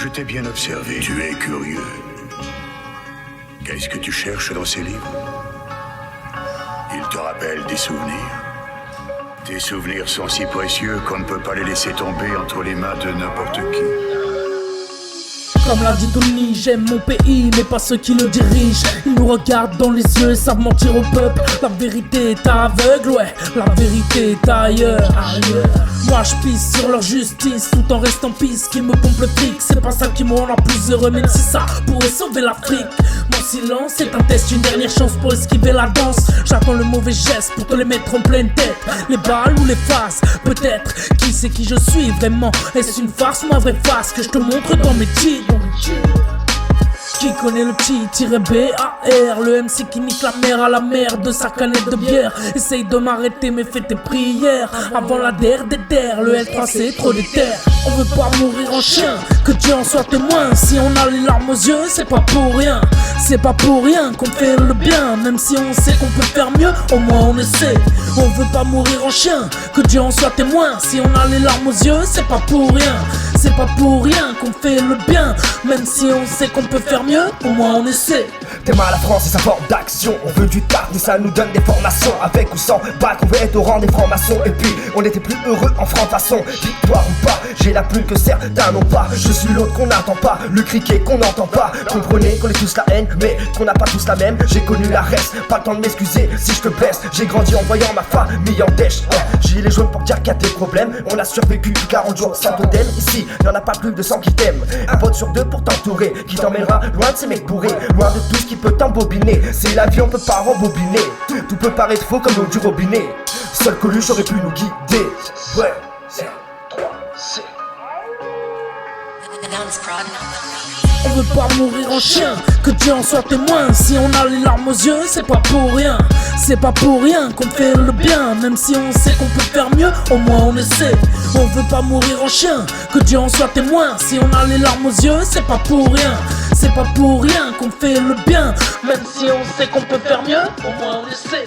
Je t'ai bien observé. Tu es curieux. Qu'est-ce que tu cherches dans ces livres? Ils te rappellent des souvenirs. Tes souvenirs sont si précieux qu'on ne peut pas les laisser tomber entre les mains de n'importe qui. Comme l'a dit Tony, j'aime mon pays, mais pas ceux qui le dirigent. Ils nous regardent dans les yeux et savent mentir au peuple. La vérité est aveugle, ouais, la vérité est ailleurs. Moi je pisse sur leur justice tout en restant pisse. Qu'ils me pompent le fric, c'est pas ça qui me rend la plus heureux. Même si ça pourrait sauver l'Afrique. Mon silence est un test, une dernière chance pour esquiver la danse. J'attends le mauvais geste pour te les mettre en pleine tête. Les balles ou les faces, peut-être. Qui sait qui je suis vraiment? Est-ce une farce, ma vraie face que je te montre dans mes titres? Qui connaît le petit-B-A-R, le MC qui nique la mer à la mer de sa canette de bière. Essaye de m'arrêter mais fais tes prières avant la der des terres, le L3 c'est trop déter. On veut pas mourir en chien, que Dieu en soit témoin. Si on a les larmes aux yeux, c'est pas pour rien. C'est pas pour rien qu'on fait le bien. Même si on sait qu'on peut faire mieux, au moins on essaie. On veut pas mourir en chien, que Dieu en soit témoin. Si on a les larmes aux yeux, c'est pas pour rien. C'est pas pour rien qu'on fait le bien. Même si on sait qu'on peut faire mieux, au moins on essaie. T'aimes à la France et sa forme d'action. On veut du taf mais ça nous donne des formations. Avec ou sans bac on veut être au rang des francs-maçons. Et puis on était plus heureux en franc-façon. Victoire ou pas, j'ai la plume que certains n'ont pas. Je suis l'autre qu'on n'attend pas, le criquet qu'on n'entend pas. Comprenez qu'on est tous la haine mais qu'on n'a pas tous la même. J'ai connu la reste, pas le temps de m'excuser si je te blesse. J'ai grandi en voyant ma famille en dèche. Gilet jaune pour dire qu'il y a des problèmes. On a survécu 40 jours sans totem. Ici y'en a pas plus de 100 qui t'aiment. Un pote sur deux pour t'entourer, qui t'emmènera loin de ces mecs bourrés, loin de tout ce qui peut t'embobiner. C'est la vie, on peut pas rembobiner. Tout peut paraître faux comme l'eau du robinet. Seul Coluche aurait pu nous guider. Ouais, c'est 3, c'est... On veut pas mourir en chien, que Dieu en soit témoin. Si on a les larmes aux yeux, c'est pas pour rien. C'est pas pour rien qu'on fait le bien. Même si on sait qu'on peut faire mieux, au moins on essaie. On veut pas mourir en chien, que Dieu en soit témoin. Si on a les larmes aux yeux, c'est pas pour rien. C'est pas pour rien qu'on fait le bien. Même si on sait qu'on peut faire mieux, au moins on essaie.